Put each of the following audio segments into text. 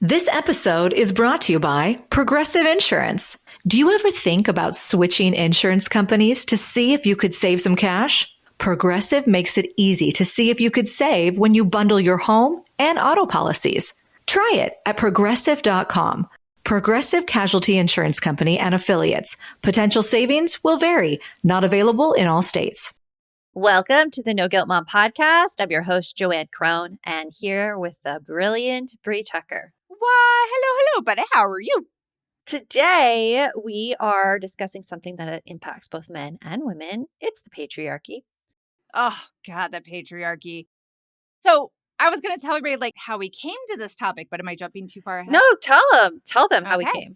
This episode is brought to you by Progressive Insurance. Do you ever think about switching insurance companies to see if you could save some cash? Progressive makes it easy to see if you could save when you bundle your home and auto policies. Try it at progressive.com. Progressive Casualty Insurance Company and Affiliates. Potential savings will vary. Not available in all states. Welcome to the No Guilt Mom podcast. I'm your host, Joanne Crone, and here with the brilliant Bree Tucker. Why, hello, buddy. How are you? Today, we are discussing something that impacts both men and women. It's the patriarchy. Oh, God, the patriarchy. So I was going to tell everybody how we came to this topic, but am I jumping too far ahead? No, tell them how we came.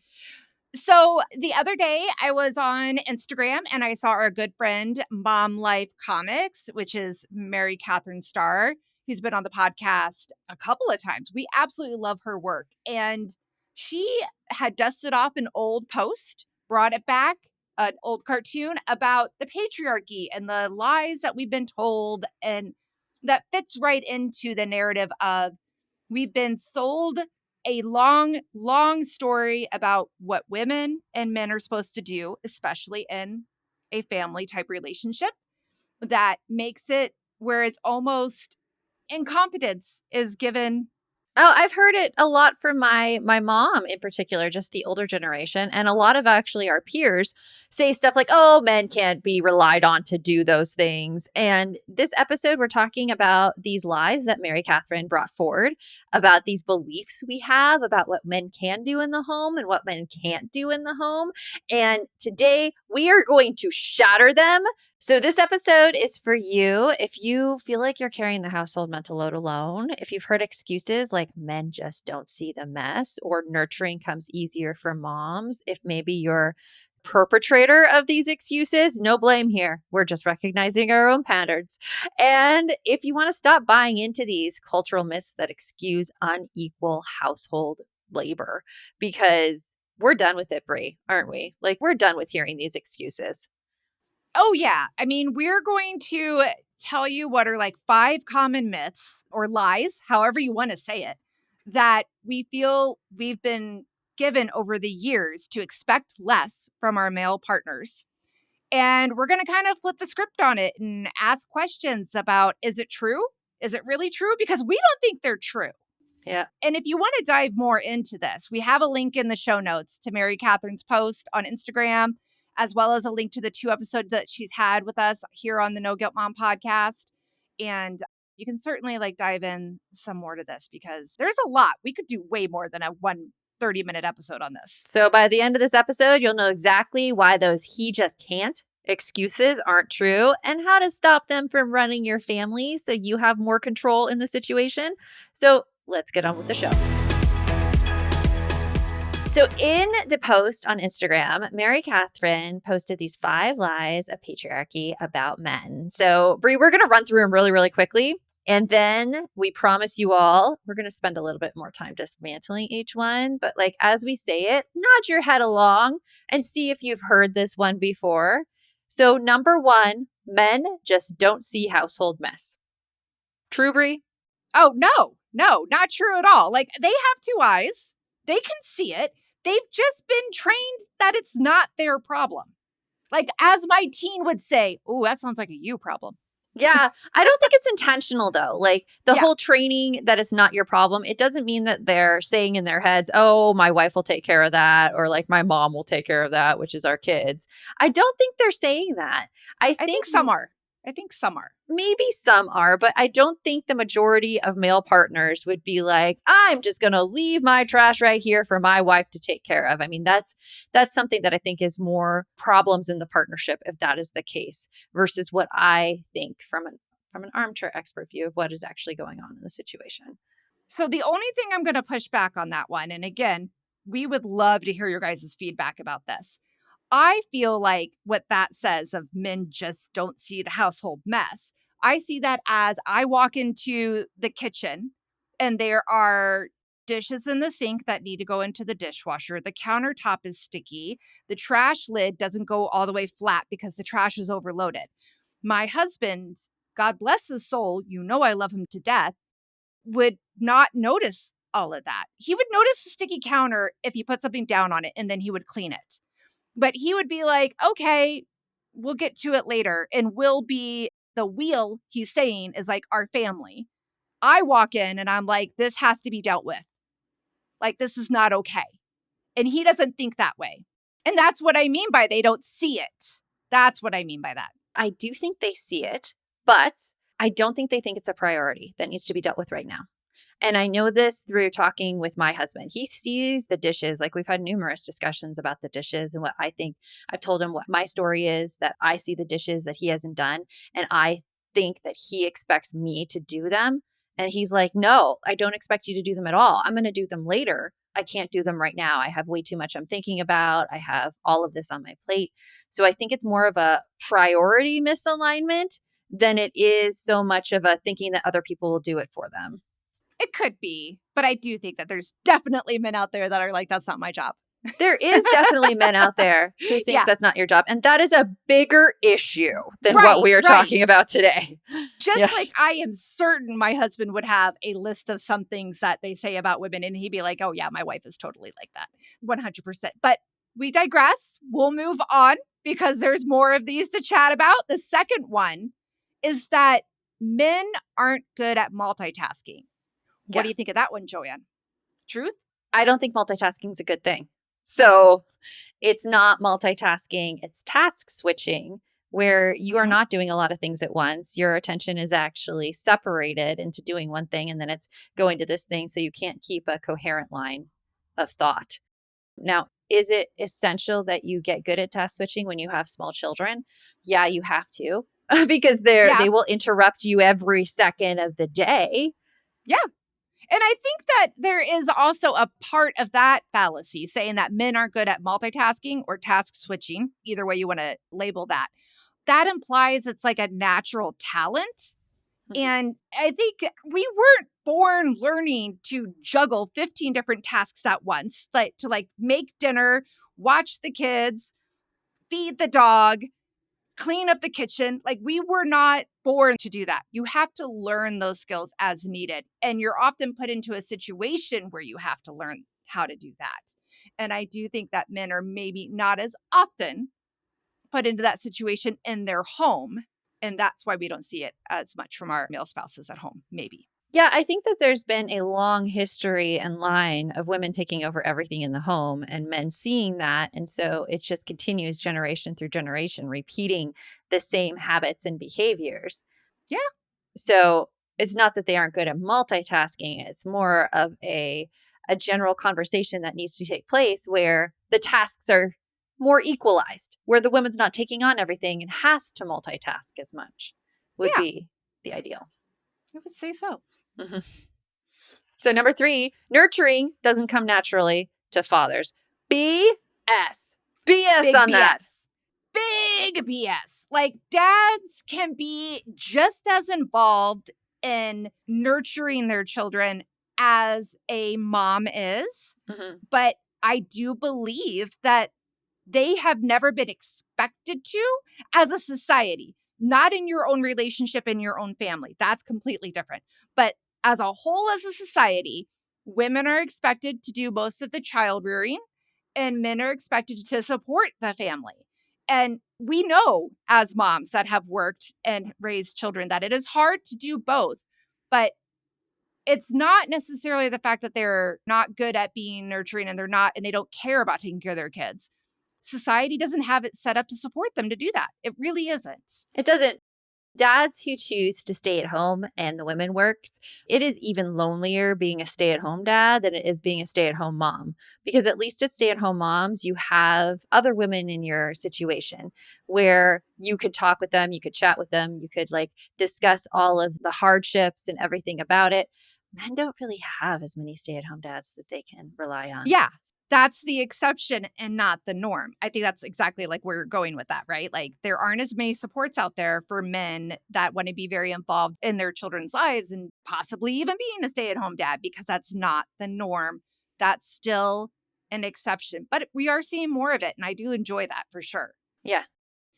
So the other day I was on Instagram and I saw our good friend, Mom Life Comics, which is Mary Catherine Starr, who's been on the podcast a couple of times. We absolutely love her work. And she had dusted off an old post, brought it back, an old cartoon about the patriarchy and the lies that we've been told. And that fits right into the narrative of we've been sold a long story about what women and men are supposed to do, especially in a family type relationship, that makes it where it's almost incompetence is given. Oh, I've heard it a lot from my mom in particular, just the older generation. And a lot of actually our peers say stuff like, oh, men can't be relied on to do those things. And this episode, we're talking about these lies that Mary Catherine brought forward, about these beliefs we have about what men can do in the home and what men can't do in the home. And today we are going to shatter them. So this episode is for you if you feel like you're carrying the household mental load alone, if you've heard excuses like men just don't see the mess or nurturing comes easier for moms, if maybe you're perpetrator of these excuses, no blame here. We're just recognizing our own patterns. And if you want to stop buying into these cultural myths that excuse unequal household labor, because we're done with it, Brie, aren't we? We're done with hearing these excuses. Oh, yeah. I mean, we're going to tell you what are 5 common myths or lies, however you want to say it, that we feel we've been given over the years to expect less from our male partners. And we're going to kind of flip the script on it and ask questions about, is it true? Is it really true? Because we don't think they're true. Yeah. And if you want to dive more into this, we have a link in the show notes to Mary Catherine's post on Instagram, as well as a link to the 2 episodes that she's had with us here on the No Guilt Mom podcast. And you can certainly dive in some more to this because there's a lot. We could do way more than a 30-minute episode on this. So by the end of this episode, you'll know exactly why those he just can't excuses aren't true and how to stop them from running your family so you have more control in the situation. So let's get on with the show. So in the post on Instagram, Mary Catherine posted these 5 lies of patriarchy about men. So Brie, we're going to run through them really, really quickly. And then we promise you all, we're going to spend a little bit more time dismantling each one. But as we say it, nod your head along and see if you've heard this one before. So number 1, men just don't see household mess. True, Brie? Oh, no, not true at all. They have 2 eyes. They can see it. They've just been trained that it's not their problem. As my teen would say, oh, that sounds like a you problem. Yeah, I don't think it's intentional though. The whole training that it's not your problem, it doesn't mean that they're saying in their heads, oh, my wife will take care of that, or my mom will take care of that, which is our kids. I don't think they're saying that. I think some are. I think some are. Maybe some are, but I don't think the majority of male partners would be like, I'm just going to leave my trash right here for my wife to take care of. I mean, that's something that I think is more problems in the partnership if that is the case versus what I think from an armchair expert view of what is actually going on in the situation. So the only thing I'm going to push back on that one, and again, we would love to hear your guys' feedback about this. I feel like what that says of men just don't see the household mess. I see that as I walk into the kitchen and there are dishes in the sink that need to go into the dishwasher. The countertop is sticky. The trash lid doesn't go all the way flat because the trash is overloaded. My husband, God bless his soul, you know I love him to death, would not notice all of that. He would notice the sticky counter if you put something down on it, and then he would clean it. But he would be like, okay, we'll get to it later. And we'll be the wheel he's saying is like our family. I walk in and I'm like, this has to be dealt with. Like, this is not okay. And he doesn't think that way. And that's what I mean by they don't see it. That's what I mean by that. I do think they see it, but I don't think they think it's a priority that needs to be dealt with right now. And I know this through talking with my husband. He sees the dishes. Like, we've had numerous discussions about the dishes and what I think. I've told him what my story is, that I see the dishes that he hasn't done. And I think that he expects me to do them. And he's like, no, I don't expect you to do them at all. I'm going to do them later. I can't do them right now. I have way too much I'm thinking about. I have all of this on my plate. So I think it's more of a priority misalignment than it is so much of a thinking that other people will do it for them. It could be, but I do think that there's definitely men out there that are like, that's not my job. There is definitely men out there who thinks Yeah. that's not your job. And that is a bigger issue than what we are talking about today. Just Yes. like I am certain my husband would have a list of some things that they say about women, and he'd be like, oh, yeah, my wife is totally like that. 100%. But we digress. We'll move on because there's more of these to chat about. The second one is that men aren't good at multitasking. What do you think of that one, Joanne? Truth? I don't think multitasking is a good thing. So it's not multitasking, it's task switching, where you are not doing a lot of things at once. Your attention is actually separated into doing one thing and then it's going to this thing. So you can't keep a coherent line of thought. Now, is it essential that you get good at task switching when you have small children? Yeah, you have to because they will interrupt you every second of the day. Yeah. And I think that there is also a part of that fallacy saying that men aren't good at multitasking or task switching, either way you want to label that. That implies it's like a natural talent. And I think we weren't born learning to juggle 15 different tasks at once, like to make dinner, watch the kids, feed the dog, clean up the kitchen. Like, we were not born to do that. You have to learn those skills as needed. And you're often put into a situation where you have to learn how to do that. And I do think that men are maybe not as often put into that situation in their home. And that's why we don't see it as much from our male spouses at home, maybe. Yeah, I think that there's been a long history and line of women taking over everything in the home and men seeing that. And so it just continues generation through generation, repeating the same habits and behaviors. Yeah. So it's not that they aren't good at multitasking. It's more of a general conversation that needs to take place where the tasks are more equalized, where the woman's not taking on everything and has to multitask as much would be the ideal. I would say so. Mm-hmm. So number 3, nurturing doesn't come naturally to fathers. BS. BS Big on BS. that. Big BS. Like, dads can be just as involved in nurturing their children as a mom is. But I do believe that they have never been expected to as a society, not in your own relationship in your own family. That's completely different. But as a whole, as a society, women are expected to do most of the child rearing and men are expected to support the family. And we know as moms that have worked and raised children that it is hard to do both. But it's not necessarily the fact that they're not good at being nurturing and they don't care about taking care of their kids. Society doesn't have it set up to support them to do that. It really isn't. It doesn't. Dads who choose to stay at home and the women works, it is even lonelier being a stay-at-home dad than it is being a stay-at-home mom. Because at least at stay-at-home moms, you have other women in your situation where you could talk with them, you could chat with them, you could discuss all of the hardships and everything about it. Men don't really have as many stay-at-home dads that they can rely on. Yeah. That's the exception and not the norm. I think that's exactly where you're going with that, right? There aren't as many supports out there for men that want to be very involved in their children's lives and possibly even being a stay-at-home dad, because that's not the norm. That's still an exception, but we are seeing more of it. And I do enjoy that for sure. Yeah.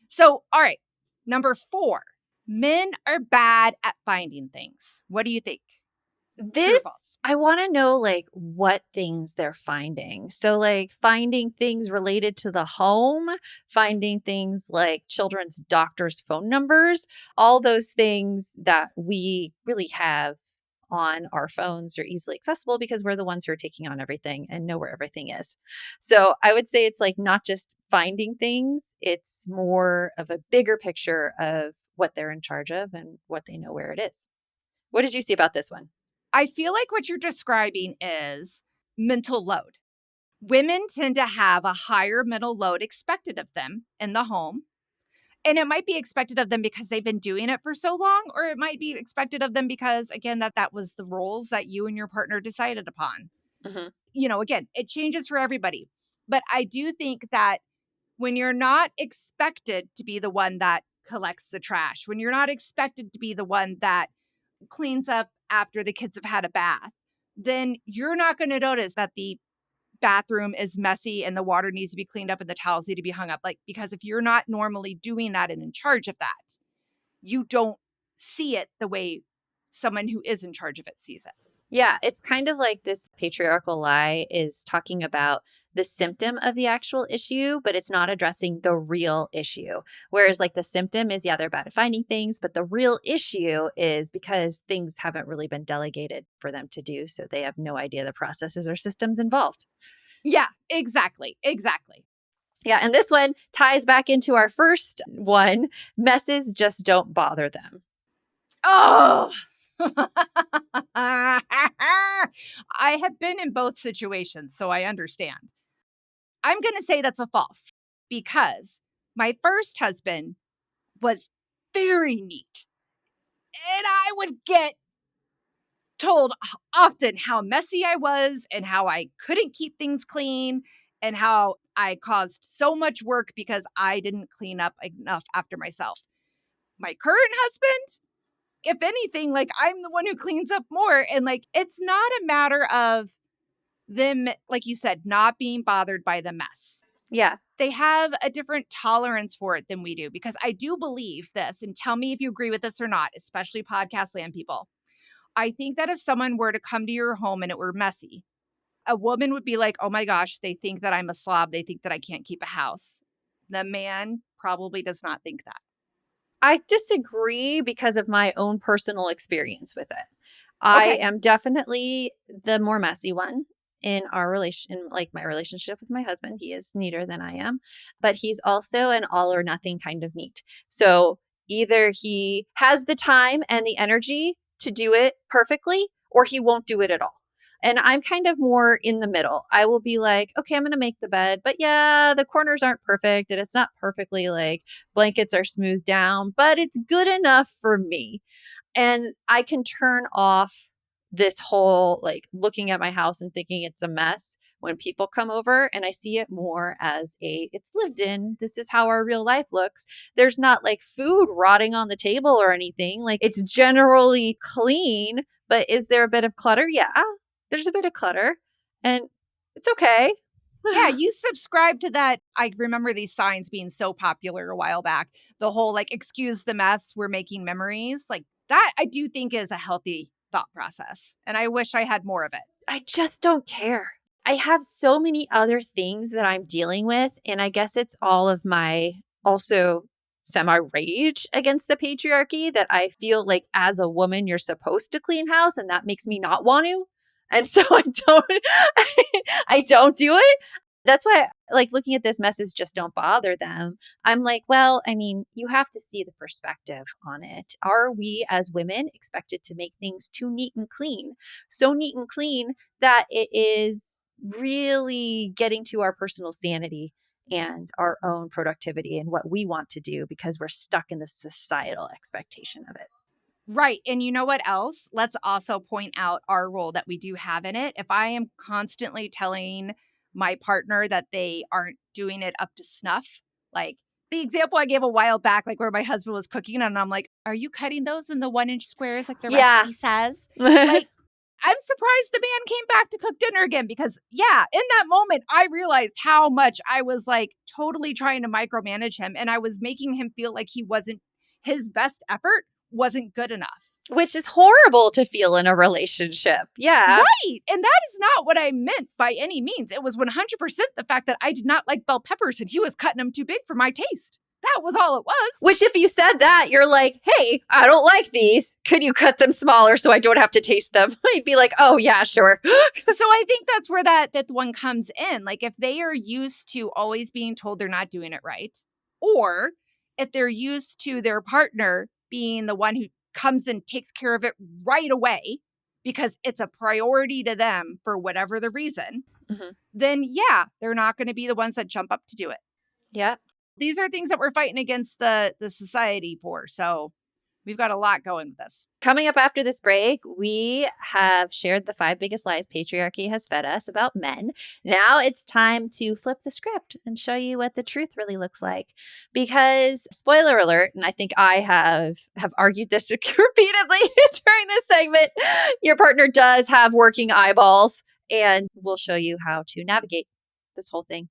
So, all right. Number 4, men are bad at finding things. What do you think? True or This, false? I want to know like what things they're finding. So, like finding things related to the home, finding things like children's doctors' phone numbers, all those things that we really have on our phones are easily accessible because we're the ones who are taking on everything and know where everything is. So, I would say it's like not just finding things, it's more of a bigger picture of what they're in charge of and what they know where it is. What did you see about this one? I feel like what you're describing is mental load. Women tend to have a higher mental load expected of them in the home. And it might be expected of them because they've been doing it for so long, or it might be expected of them because, again, that was the roles that you and your partner decided upon. Mhm. Again, it changes for everybody. But I do think that when you're not expected to be the one that collects the trash, when you're not expected to be the one that cleans up after the kids have had a bath, then you're not going to notice that the bathroom is messy and the water needs to be cleaned up and the towels need to be hung up. Like, because if you're not normally doing that and in charge of that, you don't see it the way someone who is in charge of it sees it. Yeah, it's kind of like this patriarchal lie is talking about the symptom of the actual issue, but it's not addressing the real issue. Whereas, like, the symptom is, yeah, they're bad at finding things, but the real issue is because things haven't really been delegated for them to do. So they have no idea the processes or systems involved. Yeah, exactly. Exactly. Yeah. And this one ties back into our first one, messes just don't bother them. Oh, I have been in both situations, so I understand. I'm going to say that's a false because my first husband was very neat. And I would get told often how messy I was and how I couldn't keep things clean and how I caused so much work because I didn't clean up enough after myself. My current husband, if anything, like I'm the one who cleans up more. And like, it's not a matter of them, like you said, not being bothered by the mess. Yeah. They have a different tolerance for it than we do because I do believe this, and tell me if you agree with this or not, especially podcast land people. I think that if someone were to come to your home and it were messy, a woman would be like, oh my gosh, they think that I'm a slob. They think that I can't keep a house. The man probably does not think that. I disagree because of my own personal experience with it. I Okay. am definitely the more messy one in our relation, in like my relationship with my husband. He is neater than I am, but he's also an all or nothing kind of neat. So either he has the time and the energy to do it perfectly, or he won't do it at all. And I'm kind of more in the middle. I will be like, okay, I'm going to make the bed, but yeah, the corners aren't perfect and it's not perfectly like blankets are smoothed down, but it's good enough for me. And I can turn off this whole like looking at my house and thinking it's a mess when people come over, and I see it more as it's lived in. This is how our real life looks. There's not like food rotting on the table or anything. Like it's generally clean, but is there a bit of clutter? Yeah, there's a bit of clutter and it's okay. Yeah, you subscribe to that. I remember these signs being so popular a while back. The whole like, excuse the mess, we're making memories. Like that, I do think is a healthy thought process. And I wish I had more of it. I just don't care. I have so many other things that I'm dealing with. And I guess it's all of my also semi rage against the patriarchy that I feel like as a woman, you're supposed to clean house. And that makes me not want to. And so I don't, I don't do it. That's why, like, looking at this message just don't bother them. I'm like, well, I mean, you have to see the perspective on it. Are we as women expected to make things too neat and clean? So neat and clean that it is really getting to our personal sanity and our own productivity and what we want to do because we're stuck in the societal expectation of it. Right. And you know what else? Let's also point out our role that we do have in it. If I am constantly telling my partner that they aren't doing it up to snuff, like the example I gave a while back, like where my husband was cooking and I'm like, are you cutting those in the 1-inch squares like the Yeah. recipe says? Like, I'm surprised the man came back to cook dinner again because, yeah, in that moment, I realized how much I was like totally trying to micromanage him and I was making him feel like he wasn't his best effort wasn't good enough. Which is horrible to feel in a relationship. Yeah. Right. And that is not what I meant by any means. It was 100% the fact that I did not like bell peppers and he was cutting them too big for my taste. That was all it was. Which if you said that, you're like, hey, I don't like these. Could you cut them smaller so I don't have to taste them? I'd be like, oh, yeah, sure. So I think that's where that fifth one comes in. Like if they are used to always being told they're not doing it right, or if they're used to their partner being the one who comes and takes care of it right away because it's a priority to them for whatever the reason, then yeah, they're not going to be the ones that jump up to do it. Yeah. These are things that we're fighting against the society for. So we've got a lot going with this. Coming up after this break, we have shared the 5 biggest lies patriarchy has fed us about men. Now it's time to flip the script and show you what the truth really looks like. Because, spoiler alert, and I think I have argued this repeatedly during this segment, your partner does have working eyeballs, and we'll show you how to navigate this whole thing.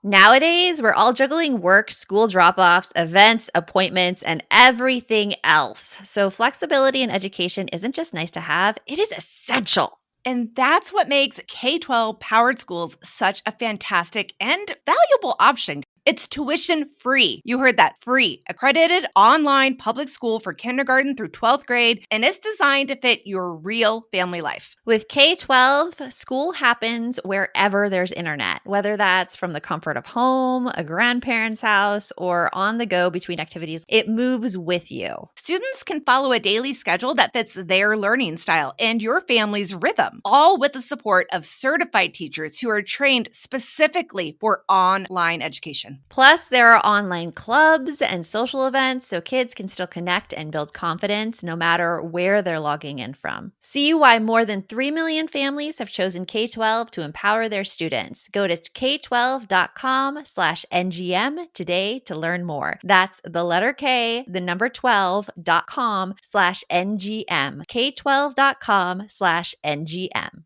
Nowadays, we're all juggling work, school drop-offs, events, appointments, and everything else. So flexibility in education isn't just nice to have, it is essential. And that's what makes K-12 powered schools such a fantastic and valuable option. It's tuition free. You heard that, free. Accredited online public school for kindergarten through 12th grade, and it's designed to fit your real family life. With K-12, school happens wherever there's internet, whether that's from the comfort of home, a grandparent's house, or on the go between activities. It moves with you. Students can follow a daily schedule that fits their learning style and your family's rhythm, all with the support of certified teachers who are trained specifically for online education. Plus, there are online clubs and social events so kids can still connect and build confidence no matter where they're logging in from. See why more than 3 million families have chosen K-12 to empower their students. Go to k12.com/ngm today to learn more. That's the letter K, the number 12.com/ngm. k12.com/ngm.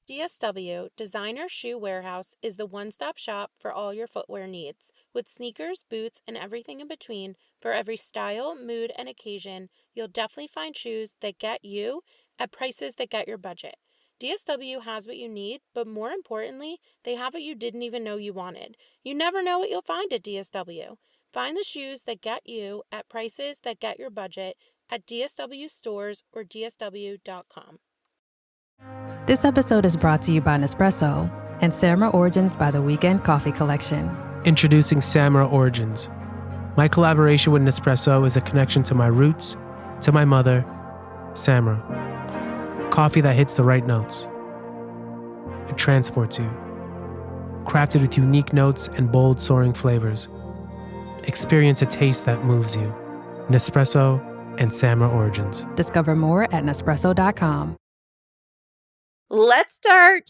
DSW, Designer Shoe Warehouse, is the one-stop shop for all your footwear needs. With sneakers, boots, and everything in between, for every style, mood, and occasion, you'll definitely find shoes that get you at prices that get your budget. DSW has what you need, but more importantly, they have what you didn't even know you wanted. You never know what you'll find at DSW. Find the shoes that get you at prices that get your budget at DSW stores or dsw.com. This episode is brought to you by Nespresso and Samra Origins by the Weekend Coffee Collection. Introducing Samra Origins. My collaboration with Nespresso is a connection to my roots, to my mother, Samra. Coffee that hits the right notes. It transports you. Crafted with unique notes and bold, soaring flavors. Experience a taste that moves you. Nespresso and Samra Origins. Discover more at Nespresso.com. Let's start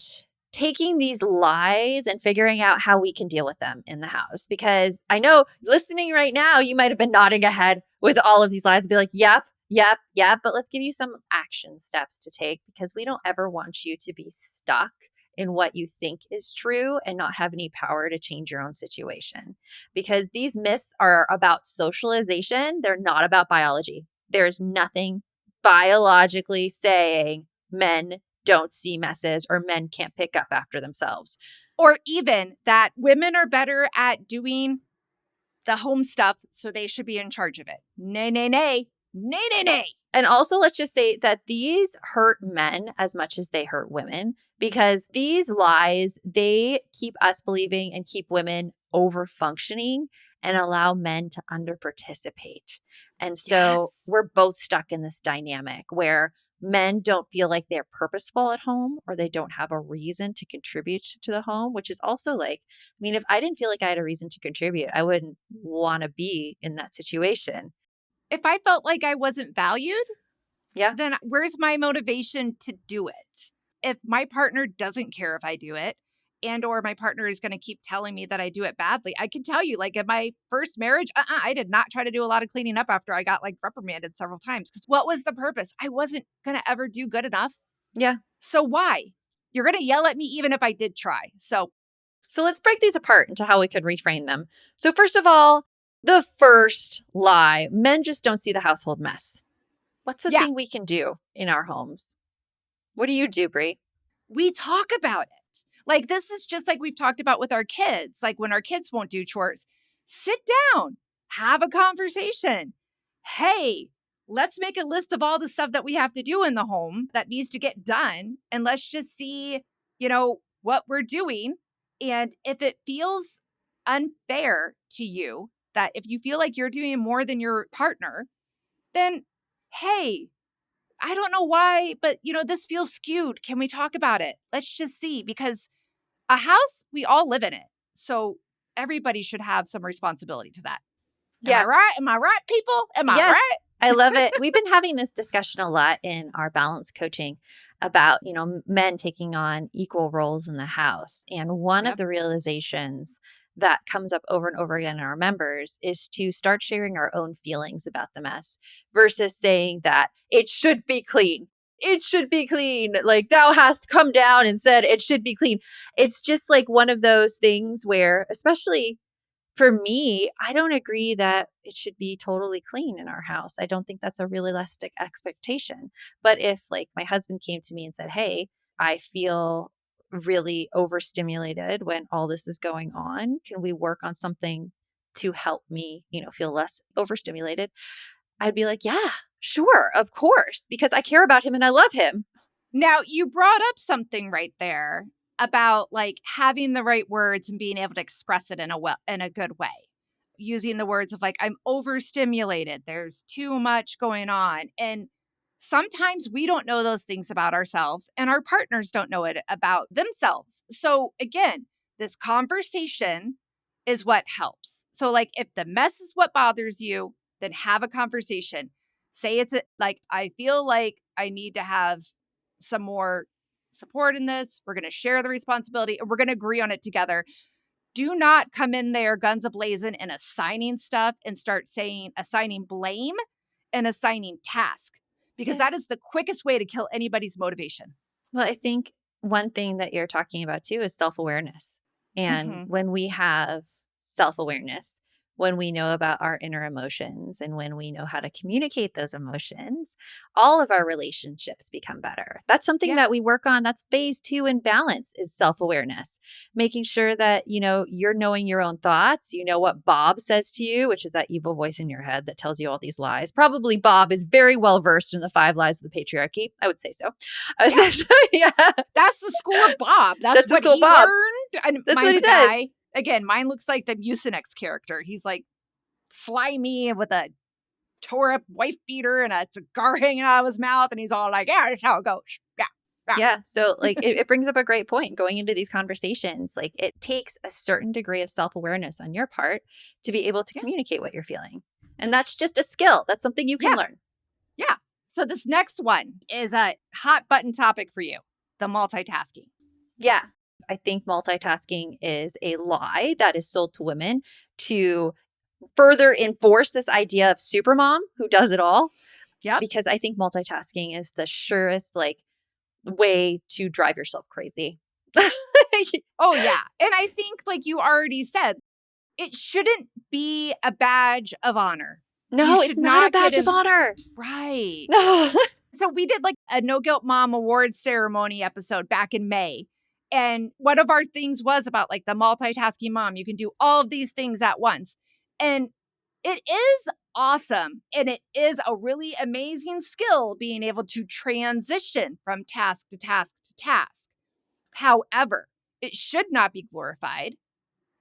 taking these lies and figuring out how we can deal with them in the house. Because I know listening right now, you might have been nodding ahead with all of these lies and be like, yep. But let's give you some action steps to take because we don't ever want you to be stuck in what you think is true and not have any power to change your own situation. Because these myths are about socialization. They're not about biology. There's nothing biologically saying men don't see messes or men can't pick up after themselves. Or even that women are better at doing the home stuff, so they should be in charge of it. Nay, nay, nay. Nay, nay, nay. And also, let's just say that these hurt men as much as they hurt women, because these lies, they keep us believing and keep women over functioning and allow men to under participate. And so we're both stuck in this dynamic where men don't feel like they're purposeful at home or they don't have a reason to contribute to the home, which is also like, I mean, if I didn't feel like I had a reason to contribute, I wouldn't want to be in that situation. If I felt like I wasn't valued, yeah, then where's my motivation to do it? If my partner doesn't care if I do it, and or my partner is going to keep telling me that I do it badly, I can tell you, like in my first marriage, I did not try to do a lot of cleaning up after I got like reprimanded several times. Because what was the purpose? I wasn't going to ever do good enough. Yeah. So why? You're going to yell at me even if I did try. So let's break these apart into how we could reframe them. So first of all, The first lie, men just don't see the household mess. What's the Yeah. thing we can do in our homes? What do you do, Brie? We talk about it. Like, this is just like we've talked about with our kids. Like, when our kids won't do chores, sit down, have a conversation. Hey, let's make a list of all the stuff that we have to do in the home that needs to get done. And let's just see, what we're doing. And if it feels unfair to you, that if you feel like you're doing more than your partner, then hey, I don't know why, but this feels skewed. Can we talk about it? Let's just see, because a house, we all live in it. So everybody should have some responsibility to that. Am I right? Am I right, people? Am I Yes, right? I love it. We've been having this discussion a lot in our balance coaching about, men taking on equal roles in the house. And one of Yep. the realizations that comes up over and over again in our members is to start sharing our own feelings about the mess versus saying that it should be clean. It should be clean. Like thou hath come down and said it should be clean. It's just like one of those things where, especially for me, I don't agree that it should be totally clean in our house. I don't think that's a realistic expectation. But if like my husband came to me and said, "Hey, I feel really overstimulated when all this is going on. Can we work on something to help me, feel less overstimulated?" I'd be like, "Yeah, sure, of course," because I care about him and I love him. Now, you brought up something right there about like having the right words and being able to express it in a good way. Using the words of like, I'm overstimulated. There's too much going on. And sometimes we don't know those things about ourselves and our partners don't know it about themselves. So again, this conversation is what helps. So like if the mess is what bothers you, then have a conversation. Say like, I feel like I need to have some more support in this. We're going to share the responsibility and we're going to agree on it together. Do not come in there guns a-blazing and assigning stuff and start assigning blame and assigning task, because that is the quickest way to kill anybody's motivation. Well, I think one thing that you're talking about too is self-awareness. And Mhm. when we have self-awareness, when we know about our inner emotions and when we know how to communicate those emotions, all of our relationships become better. That's something Yeah. that we work on. That's phase 2 in balance is self-awareness, making sure that, you're knowing your own thoughts. You know what Bob says to you, which is that evil voice in your head that tells you all these lies. Probably Bob is very well versed in the 5 lies of the patriarchy. I would say so. Yeah. Yeah. That's the school of Bob. That's the what school he of Bob. learned. And That's mine's what he a does. guy. Again, mine looks like the Mucinex character. He's like slimy with a tore up wife beater and a cigar hanging out of his mouth. And he's all like, yeah, that's how it goes. Yeah. Yeah. Yeah. So like it brings up a great point going into these conversations. Like it takes a certain degree of self-awareness on your part to be able to Yeah. communicate what you're feeling. And that's just a skill. That's something you can Yeah. learn. Yeah. So this next one is a hot button topic for you, the multitasking. Yeah. I think multitasking is a lie that is sold to women to further enforce this idea of supermom who does it all. Yep. Because I think multitasking is the surest way to drive yourself crazy. Oh, yeah. And I think, like you already said, it shouldn't be a badge of honor. No, it's not a badge of honor. Right. No. So we did like a No Guilt Mom Awards ceremony episode back in May. And one of our things was about like the multitasking mom. You can do all of these things at once. And it is awesome. And it is a really amazing skill being able to transition from task to task to task. However, it should not be glorified.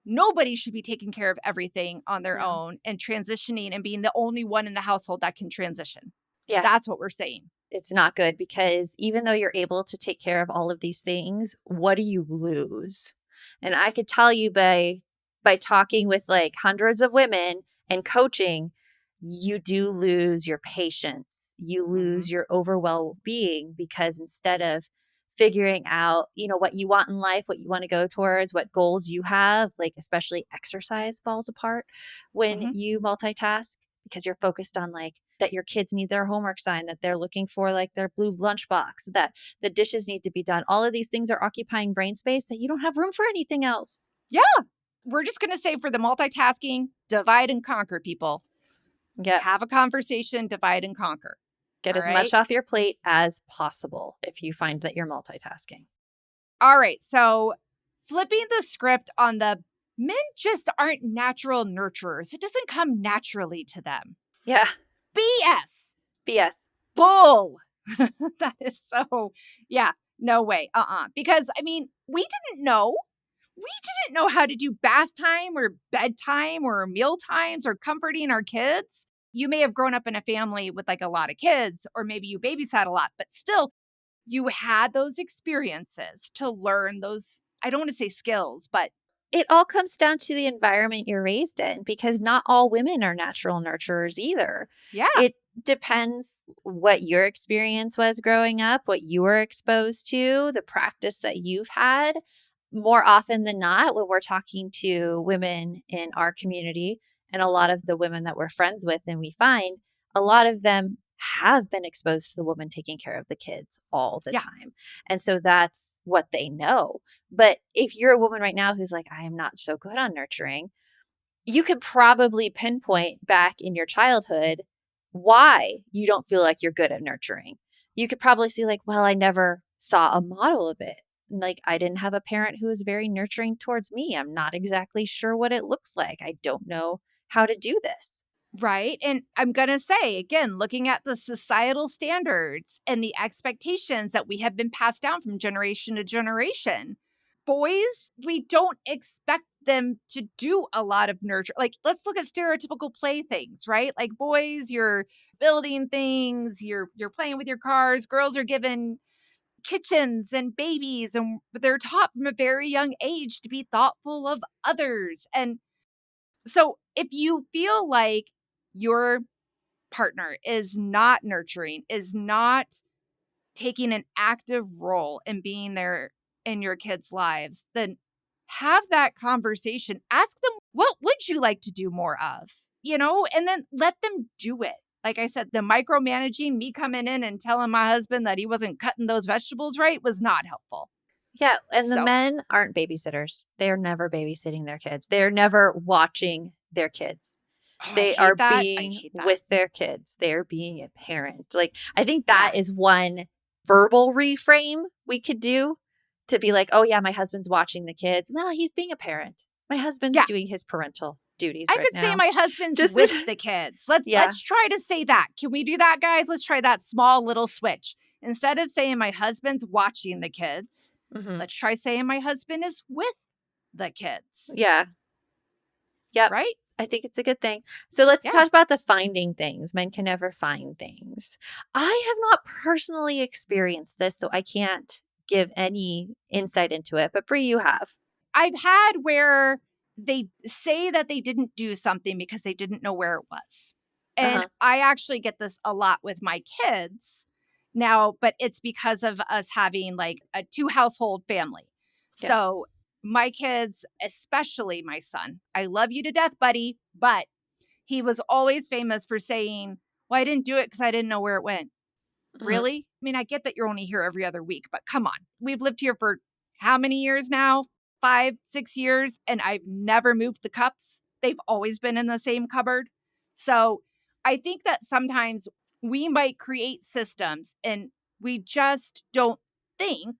Nobody should be taking care of everything on their No. own and transitioning and being the only one in the household that can transition. Yeah. That's what we're saying. It's not good because even though you're able to take care of all of these things, what do you lose? And I could tell you by talking with like hundreds of women and coaching, you do lose your patience. You lose your overall being because instead of figuring out, what you want in life, what you want to go towards, what goals you have, like especially exercise falls apart when Mhm. you multitask because you're focused on like that your kids need their homework signed, that they're looking for like their blue lunchbox, that the dishes need to be done. All of these things are occupying brain space that you don't have room for anything else. Yeah. we're just going to say for the multitasking, divide and conquer, people. Yep. Have a conversation, divide and conquer. Get All as right? much off your plate as possible if you find that you're multitasking. All right. So flipping the script on the men just aren't natural nurturers. It doesn't come naturally to them. Yeah. BS. BS. Bull. That is so, yeah, no way. Because, I mean, we didn't know. We didn't know how to do bath time or bedtime or meal times or comforting our kids. You may have grown up in a family with like a lot of kids, or maybe you babysat a lot, but still, you had those experiences to learn those, I don't want to say skills, but It all comes down to the environment you're raised in because not all women are natural nurturers either. yeah. It depends what your experience was growing up, what you were exposed to, the practice that you've had. More often than not, when we're talking to women in our community and a lot of the women that we're friends with, and we find a lot of them have been exposed to the woman taking care of the kids all the Yeah. time. And so that's what they know. But if you're a woman right now who's like, I am not so good on nurturing, you could probably pinpoint back in your childhood why you don't feel like you're good at nurturing. You could probably see, like, well, I never saw a model of it. Like, I didn't have a parent who was very nurturing towards me. I'm not exactly sure what it looks like. I don't know how to do this. Right. And I'm going to say, again, looking at the societal standards and the expectations that we have been passed down from generation to generation, boys, we don't expect them to do a lot of nurture. Like, let's look at stereotypical playthings, right? Like boys, you're building things, you're playing with your cars. Girls are given kitchens and babies, and they're taught from a very young age to be thoughtful of others. And so if you feel like your partner is not nurturing, is not taking an active role in being there in your kids' lives, then have that conversation. Ask them, what would you like to do more of? And then let them do it. Like I said, the micromanaging, me coming in and telling my husband that he wasn't cutting those vegetables right was not helpful. Yeah. And the So, men aren't babysitters. They're never babysitting their kids, they're never watching their kids. I They are hate that. I being hate that. with their kids. They are being a parent. Like, I think that Yeah. is one verbal reframe we could do to be like, oh, yeah, my husband's watching the kids. Well, he's being a parent. My husband's Yeah. doing his parental duties I right could say now. my husband's Just- with the kids. Yeah. Let's try to say that. Can we do that, guys? Let's try that small little switch. Instead of saying my husband's watching the kids, Mhm. let's try saying my husband is with the kids. Yeah. Yep. Right? I think it's a good thing. So let's Yeah. talk about the finding things. Men can never find things. I have not personally experienced this, so I can't give any insight into it. But Bree, you have. I've had where they say that they didn't do something because they didn't know where it was. And Uh-huh. I actually get this a lot with my kids now, but it's because of us having like a 2-household family. Yeah. So my kids, especially my son, I love you to death, buddy, but he was always famous for saying, well, I didn't do it because I didn't know where it went. Mhm. Really? I mean, I get that you're only here every other week, but come on. We've lived here for how many years now? 5, 6 years, and I've never moved the cups. They've always been in the same cupboard. So I think that sometimes we might create systems and we just don't think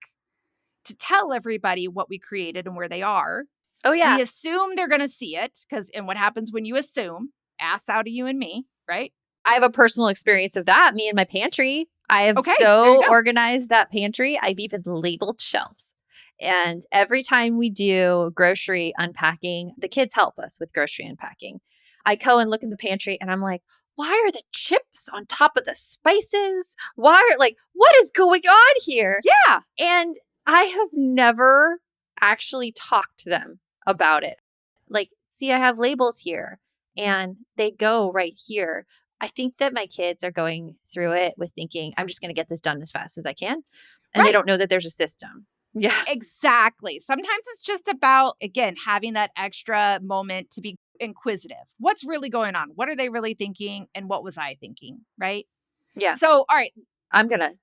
to tell everybody what we created and where they are. Oh, yeah. We assume they're going to see it and what happens when you assume? Ass out of you and me, right? I have a personal experience of that. Me and my pantry. I have Okay, there you so go. organized that pantry. I've even labeled shelves. And every time we do grocery unpacking, the kids help us with grocery unpacking. I go and look in the pantry and I'm like, why are the chips on top of the spices? What is going on here? Yeah. And I have never actually talked to them about it. Like, see, I have labels here and they go right here. I think that my kids are going through it with thinking, I'm just going to get this done as fast as I can. And they Right. don't know that there's a system. Yeah. Exactly. Sometimes it's just about, again, having that extra moment to be inquisitive. What's really going on? What are they really thinking? And what was I thinking? Right. Yeah. So, all right. I'm going to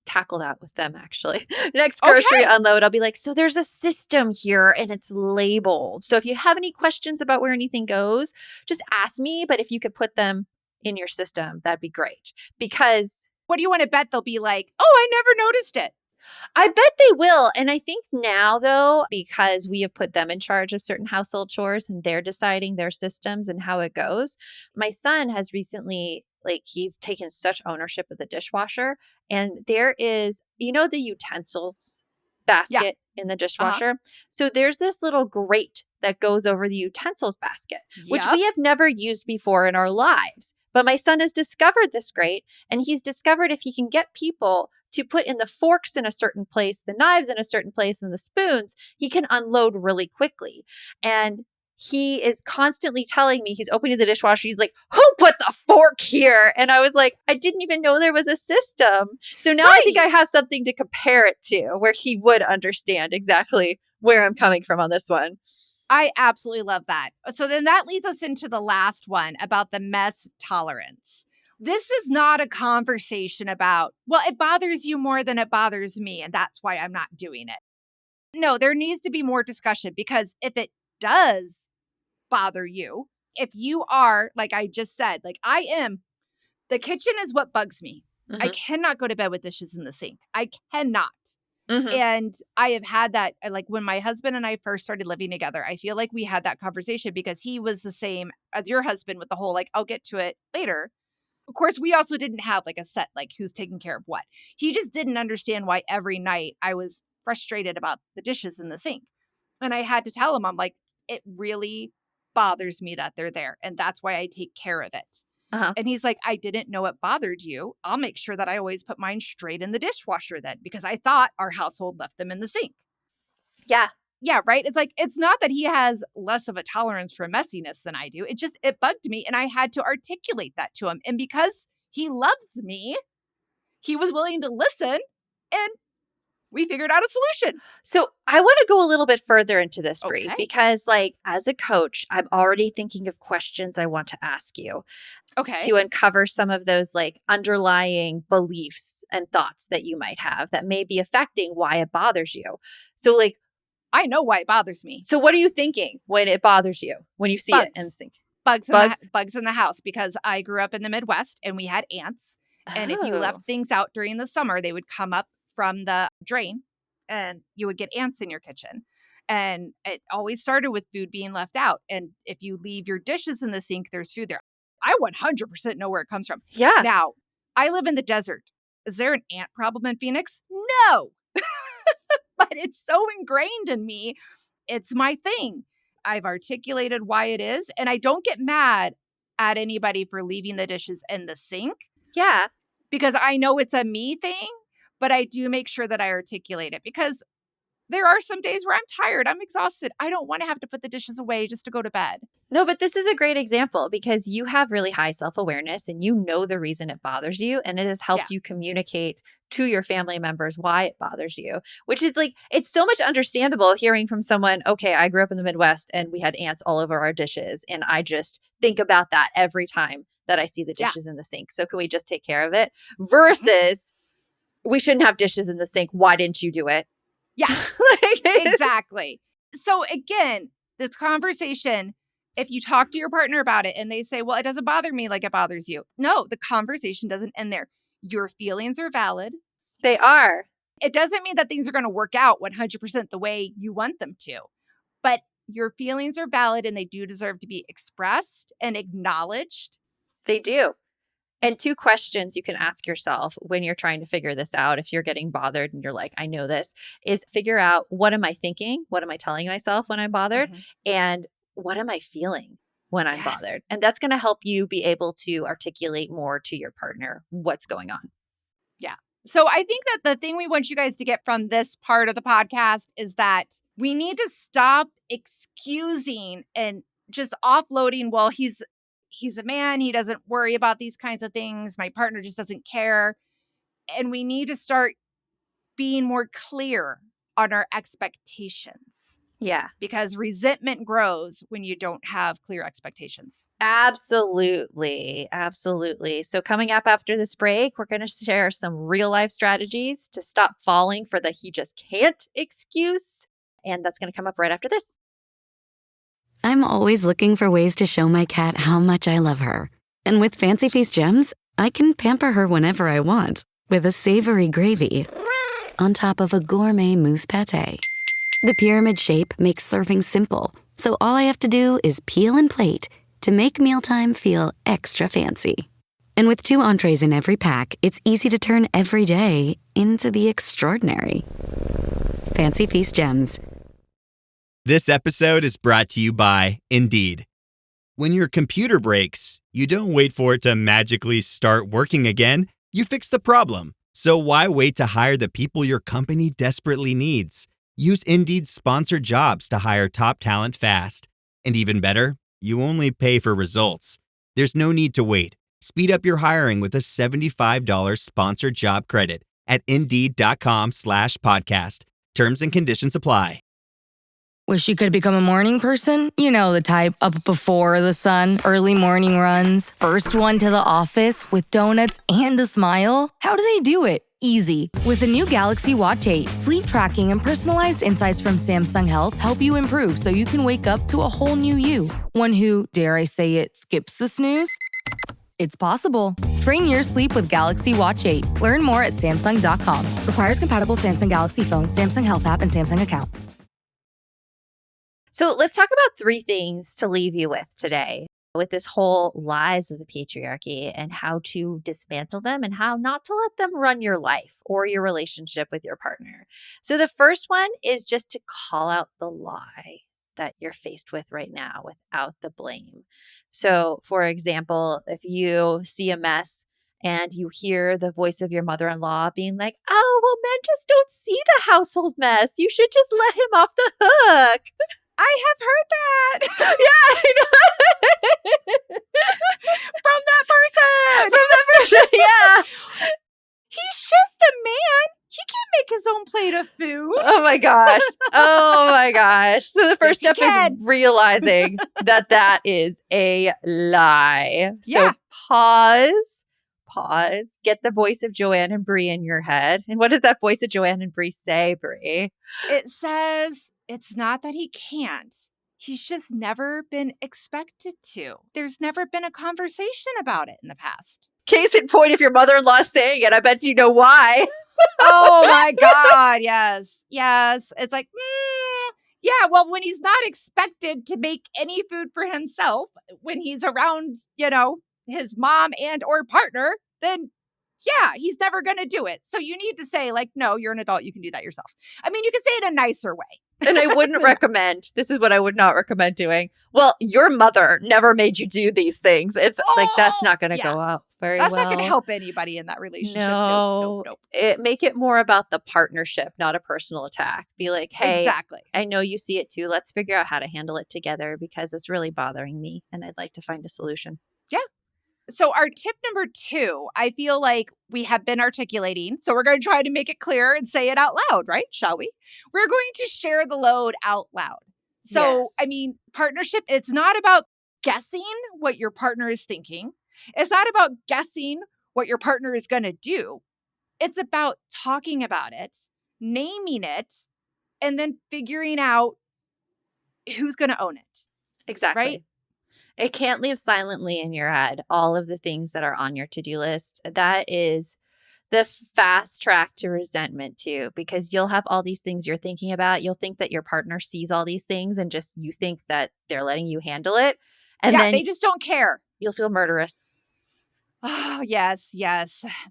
tackle that with them actually. Next grocery Okay. unload, I'll be like, so there's a system here and it's labeled. So if you have any questions about where anything goes, just ask me. But if you could put them in your system, that'd be great. Because What do you want to bet they'll be like, oh, I never noticed it? I bet they will. And I think now, though, because we have put them in charge of certain household chores and they're deciding their systems and how it goes, my son has recently, like, he's taken such ownership of the dishwasher. And there is, the utensils Yeah. basket in the Uh-huh. dishwasher. So there's this little grate that goes over the utensils basket, which Yep. we have never used before in our lives. But my son has discovered this grate, and he's discovered if he can get people to put in the forks in a certain place, the knives in a certain place, and the spoons, he can unload really quickly. And he is constantly telling me, he's opening the dishwasher. He's like, who put the fork here? And I was like, I didn't even know there was a system. So now I think I Right. have something to compare it to where he would understand exactly where I'm coming from on this one. I absolutely love that. So then that leads us into the last one about the mess tolerance. This is not a conversation about, well, it bothers you more than it bothers me, and that's why I'm not doing it. No, there needs to be more discussion, because if it does bother you, if you are, like I just said, like I am, the kitchen is what bugs me. I Mm-hmm. cannot go to bed with dishes in the sink. I cannot. Mm-hmm. And I have had that, like when my husband and I first started living together, I feel like we had that conversation because he was the same as your husband with the whole, like, I'll get to it later. Of course, we also didn't have like a set, like who's taking care of what. He just didn't understand why every night I was frustrated about the dishes in the sink. And I had to tell him, I'm like, it really bothers me that they're there. And that's why I take care of it. Uh-huh. And he's like, I didn't know it bothered you. I'll make sure that I always put mine straight in the dishwasher then, because I thought our household left them in the sink. Yeah. Yeah, right? It's like, it's not that he has less of a tolerance for messiness than I do. It bugged me. And I had to articulate that to him. And because he loves me, he was willing to listen, and we figured out a solution. So I want to go a little bit further into this, Brie, Okay. because like as a coach, I'm already thinking of questions I want to ask you Okay. to uncover some of those like underlying beliefs and thoughts that you might have that may be affecting why it bothers you. So like, I know why it bothers me. so what are you thinking when it bothers you, when you see it in the Bugs. sink? Bugs Bugs? in the house, because I grew up in the Midwest and we had ants. And if you left Oh, things out during the summer, they would come up from the drain and you would get ants in your kitchen. And it always started with food being left out. And if you leave your dishes in the sink, there's food there. I 100% know where it comes from. yeah. Now, I live in the desert. Is there an ant problem in Phoenix? No. But it's so ingrained in me. It's my thing. I've articulated why it is, and I don't get mad at anybody for leaving the dishes in the sink, Yeah. because I know it's a me thing, but I do make sure that I articulate it, because there are some days where I'm tired, I'm exhausted. I don't want to have to put the dishes away just to go to bed. No, but this is a great example because you have really high self awareness and you know the reason it bothers you. And it has Yeah. helped you communicate to your family members why it bothers you, which is like, it's so much understandable hearing from someone, okay, I grew up in the Midwest and we had ants all over our dishes. And I just think about that every time that I see the Yeah. dishes in the sink. So can we just take care of it? Mhm. Versus, we shouldn't have dishes in the sink. Why didn't you do it? Yeah. Like, Exactly. So again, this conversation, if you talk to your partner about it and they say, well, it doesn't bother me like it bothers you. No, the conversation doesn't end there. Your feelings are valid. they are. It doesn't mean that things are going to work out 100% the way you want them to, but your feelings are valid and they do deserve to be expressed and acknowledged. They do. And two questions you can ask yourself when you're trying to figure this out, if you're getting bothered and you're like, I know this, is figure out what am I thinking? What am I telling myself when I'm bothered? Mhm. And what am I feeling when I'm Yes. bothered? And that's going to help you be able to articulate more to your partner what's going on. Yeah. So I think that the thing we want you guys to get from this part of the podcast is that we need to stop excusing and just offloading, well, he's a man, he doesn't worry about these kinds of things, my partner just doesn't care. And we need to start being more clear on our expectations. Yeah. because resentment grows when you don't have clear expectations. Absolutely. Absolutely. So, coming up after this break, we're going to share some real life strategies to stop falling for the he just can't excuse. And that's going to come up right after this. I'm always looking for ways to show my cat how much I love her. And with Fancy Feast gems, I can pamper her whenever I want with a savory gravy on top of a gourmet mousse pâté. The pyramid shape makes serving simple, so all I have to do is peel and plate to make mealtime feel extra fancy. And with 2 entrees in every pack, it's easy to turn every day into the extraordinary. Fancy Feast gems. This episode is brought to you by Indeed. When your computer breaks, you don't wait for it to magically start working again. You fix the problem. So why wait to hire the people your company desperately needs? Use Indeed's sponsored jobs to hire top talent fast. And even better, you only pay for results. There's no need to wait. Speed up your hiring with a $75 sponsored job credit at Indeed.com/podcast. Terms and conditions apply. Wish you could become a morning person? You know the type, up before the sun, early morning runs, first one to the office with donuts and a smile. How do they do it? Easy. With the new Galaxy Watch 8, sleep tracking and personalized insights from Samsung Health help you improve so you can wake up to a whole new you. One who, dare I say it, skips the snooze? It's possible. Train your sleep with Galaxy Watch 8. Learn more at Samsung.com. Requires compatible Samsung Galaxy phone, Samsung Health app, and Samsung account. So, let's talk about 3 things to leave you with today with this whole lies of the patriarchy and how to dismantle them and how not to let them run your life or your relationship with your partner. So, the first one is just to call out the lie that you're faced with right now without the blame. So, for example, if you see a mess and you hear the voice of your mother-in-law being like, oh, well, men just don't see the household mess. You should just let him off the hook. I have heard that Yeah, I know. from that person. From that person, yeah. He's just a man. He can't make his own plate of food. Oh my gosh. Oh my gosh. So the first Yes, step is realizing that that is a lie. So Yeah. pause, get the voice of Joanne and Bree in your head. And what does that voice of Joanne and Bree say, Bree? It says it's not that he can't. He's just never been expected to. There's never been a conversation about it in the past. Case in point, if your mother-in-law is saying it, I bet you know why. Oh my God. Yes. Yes. It's like, yeah, well, when he's not expected to make any food for himself, when he's around, his mom and or partner, then yeah, he's never going to do it. So you need to say like, no, you're an adult. You can do that yourself. I mean, you can say it a nicer way. And I wouldn't recommend, this is what I would not recommend doing. Well, your mother never made you do these things. It's like, that's not going to go out very well. That's not going to help anybody in that relationship. No. Nope. Make it more about the partnership, not a personal attack. Be like, hey, Exactly. I know you see it too. Let's figure out how to handle it together because it's really bothering me and I'd like to find a solution. Yeah. So our tip number 2, I feel like we have been articulating. So we're going to try to make it clear and say it out loud, right? Shall we? We're going to share the load out loud. So, Yes. I mean, partnership, it's not about guessing what your partner is thinking. It's not about guessing what your partner is going to do. It's about talking about it, naming it, and then figuring out who's going to own it. Exactly. Right? It can't live silently in your head, all of the things that are on your to-do list. That is the fast track to resentment too, because you'll have all these things you're thinking about. You'll think that your partner sees all these things and just you think that they're letting you handle it. And then they just don't care. you'll feel murderous. Oh, yes.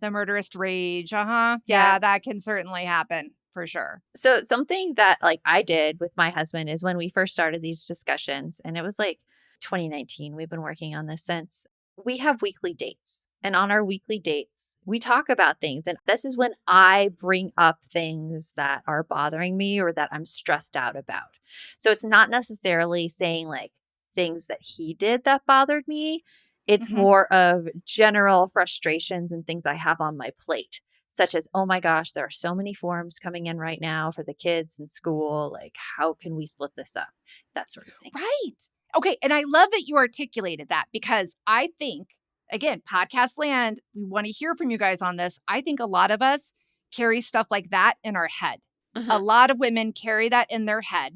The murderous rage. Yeah. Yeah, that can certainly happen for sure. So something that like I did with my husband is when we first started these discussions, and it was like 2019, we've been working on this since, we have weekly dates. And on our weekly dates, we talk about things. And this is when I bring up things that are bothering me or that I'm stressed out about. So it's not necessarily saying like things that he did that bothered me. It's Mhm. more of general frustrations and things I have on my plate such as, oh my gosh, there are so many forms coming in right now for the kids in school. Like, how can we split this up? That sort of thing. Right. Okay. And I love that you articulated that because I think, again, podcast land, we want to hear from you guys on this. I think a lot of us carry stuff like that in our head. A lot of women carry that in their head.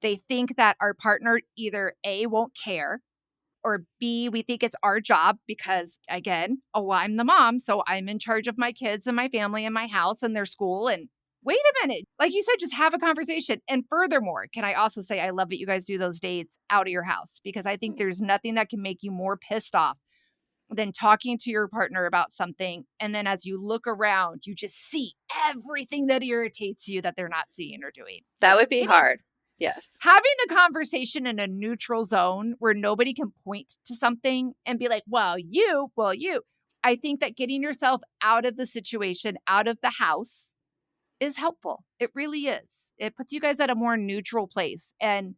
They think that our partner either A, won't care, or B, we think it's our job because, again, oh, I'm the mom. So I'm in charge of my kids and my family and my house and their school. And wait a minute. Like you said, just have a conversation. And furthermore, can I also say, I love that you guys do those dates out of your house because I think there's nothing that can make you more pissed off than talking to your partner about something. And then as you look around, you just see everything that irritates you that they're not seeing or doing. That would be hard. Yes. Having the conversation in a neutral zone where nobody can point to something and be like, well, you. I think that getting yourself out of the situation, out of the house is helpful. It really is. It puts you guys at a more neutral place. And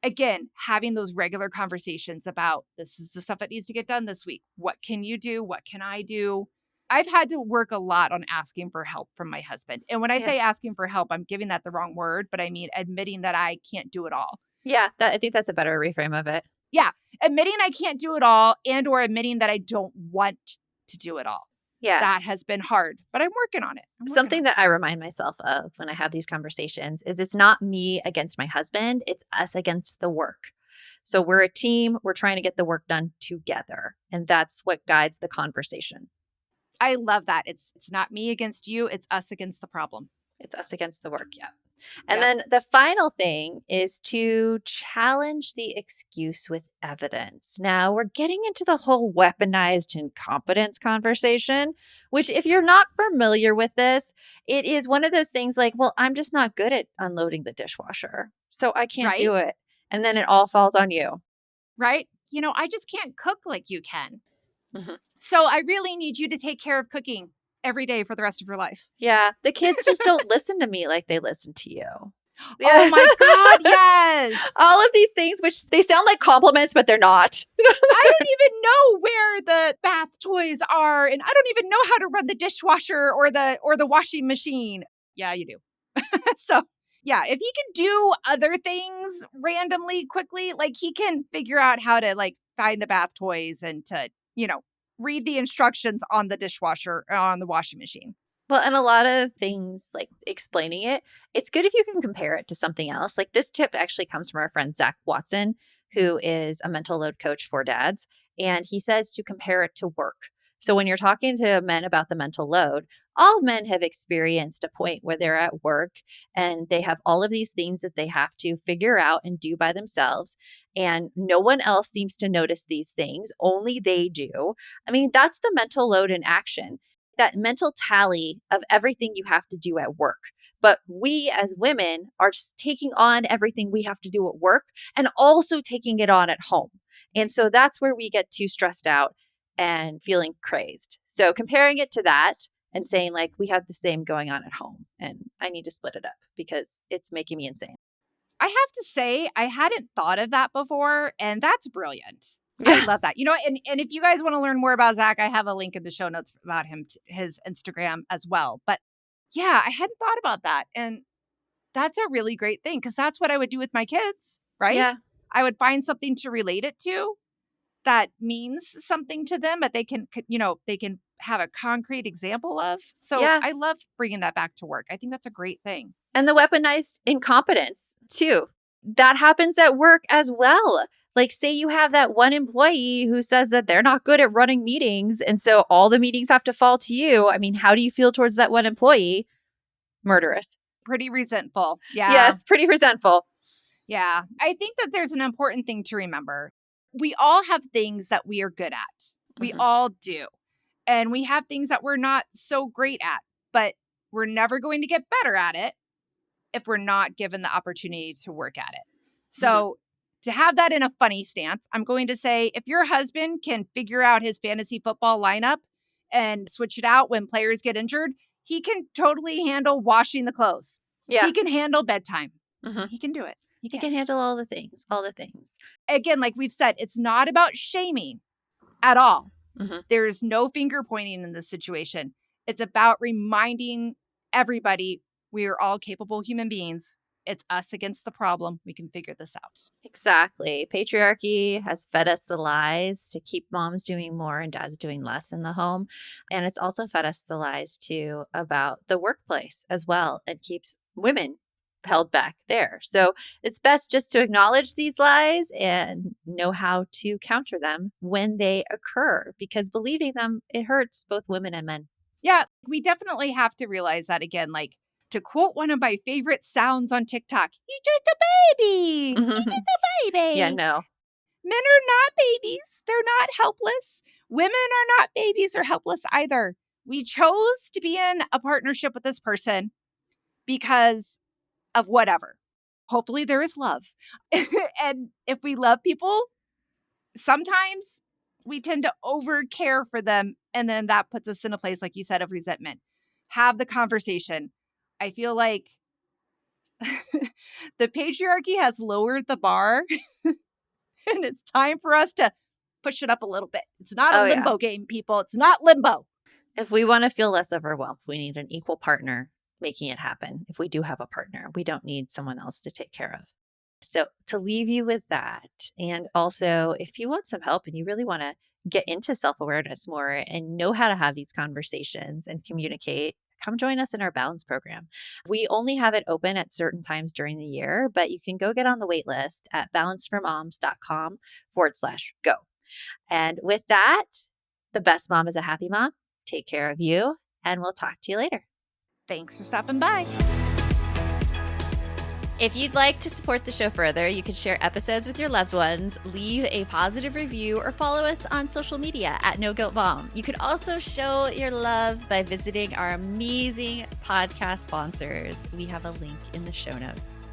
again, having those regular conversations about this is the stuff that needs to get done this week. What can you do? What can I do? I've had to work a lot on asking for help from my husband. And when I say asking for help, I'm giving that the wrong word, but I mean admitting that I can't do it all. Yeah, I think that's a better reframe of it. Yeah, admitting I can't do it all and or admitting that I don't want to do it all. Yeah. That has been hard, but I'm working on it. Something that I remind myself of when I have these conversations is it's not me against my husband, it's us against the work. So we're a team, we're trying to get the work done together. And that's what guides the conversation. I love that. It's not me against you, it's us against the problem. It's us against the work, yeah. And then the final thing is to challenge the excuse with evidence. Now, we're getting into the whole weaponized incompetence conversation, which if you're not familiar with this, it is one of those things like, well, I'm just not good at unloading the dishwasher, so I can't do it. And then it all falls on you. Right? You know, I just can't cook like you can. So I really need you to take care of cooking every day for the rest of your life. Yeah. The kids just don't listen to me like they listen to you. Oh my God, yes. All of these things, which they sound like compliments, but they're not. I don't even know where the bath toys are, and I don't even know how to run the dishwasher or the washing machine. Yeah, you do. So yeah, if he can do other things randomly, quickly, like he can figure out how to like find the bath toys and to, read the instructions on the dishwasher or on the washing machine. Well, and a lot of things like explaining it, it's good if you can compare it to something else. Like this tip actually comes from our friend Zach Watson, who is a mental load coach for dads. And he says to compare it to work. So when you're talking to men about the mental load, all men have experienced a point where they're at work and they have all of these things that they have to figure out and do by themselves. And no one else seems to notice these things. Only they do. I mean, that's the mental load in action. That mental tally of everything you have to do at work. But we as women are just taking on everything we have to do at work and also taking it on at home. And so that's where we get too stressed out and feeling crazed. So comparing it to that and saying like, we have the same going on at home and I need to split it up because it's making me insane. I have to say, I hadn't thought of that before, and that's brilliant. I love that. And if you guys want to learn more about Zach, I have a link in the show notes about him, his Instagram as well. But yeah, I hadn't thought about that. And that's a really great thing because that's what I would do with my kids, right? Yeah. I would find something to relate it to that means something to them that they can have a concrete example of. So I love bringing that back to work. I think that's a great thing. And the weaponized incompetence too. That happens at work as well. Like say you have that one employee who says that they're not good at running meetings. And so all the meetings have to fall to you. I mean, how do you feel towards that one employee? Murderous. Pretty resentful. Yeah. Yes, pretty resentful. Yeah. I think that there's an important thing to remember. We all have things that we are good at. We all do. And we have things that we're not so great at, but we're never going to get better at it if we're not given the opportunity to work at it. So to have that in a funny stance, I'm going to say if your husband can figure out his fantasy football lineup and switch it out when players get injured, he can totally handle washing the clothes. Yeah. He can handle bedtime. He can do it. He can handle all the things. Again, like we've said, it's not about shaming at all. There's no finger pointing in this situation. It's about reminding everybody we are all capable human beings. It's us against the problem. We can figure this out. Exactly. Patriarchy has fed us the lies to keep moms doing more and dads doing less in the home. And it's also fed us the lies too about the workplace as well and keeps women held back there. So it's best just to acknowledge these lies and know how to counter them when they occur, because believing them, it hurts both women and men. Yeah, we definitely have to realize that again. Like, to quote one of my favorite sounds on TikTok, he's just a baby. He's just a baby. Yeah, no. Men are not babies. They're not helpless. Women are not babies or helpless either. We chose to be in a partnership with this person because of whatever. Hopefully there is love. And if we love people, sometimes we tend to over care for them. And then that puts us in a place, like you said, of resentment. Have the conversation. I feel like the patriarchy has lowered the bar and it's time for us to push it up a little bit. It's not a limbo game, people. It's not limbo. If we want to feel less overwhelmed, we need an equal partner making it happen. If we do have a partner, we don't need someone else to take care of. So to leave you with that, and also if you want some help and you really want to get into self-awareness more and know how to have these conversations and communicate, come join us in our balance program. We only have it open at certain times during the year, but you can go get on the wait list at balanceformoms.com/go. And with that, the best mom is a happy mom. Take care of you, and we'll talk to you later. Thanks for stopping by. If you'd like to support the show further, you can share episodes with your loved ones, leave a positive review, or follow us on social media at No Guilt Mom. You could also show your love by visiting our amazing podcast sponsors. We have a link in the show notes.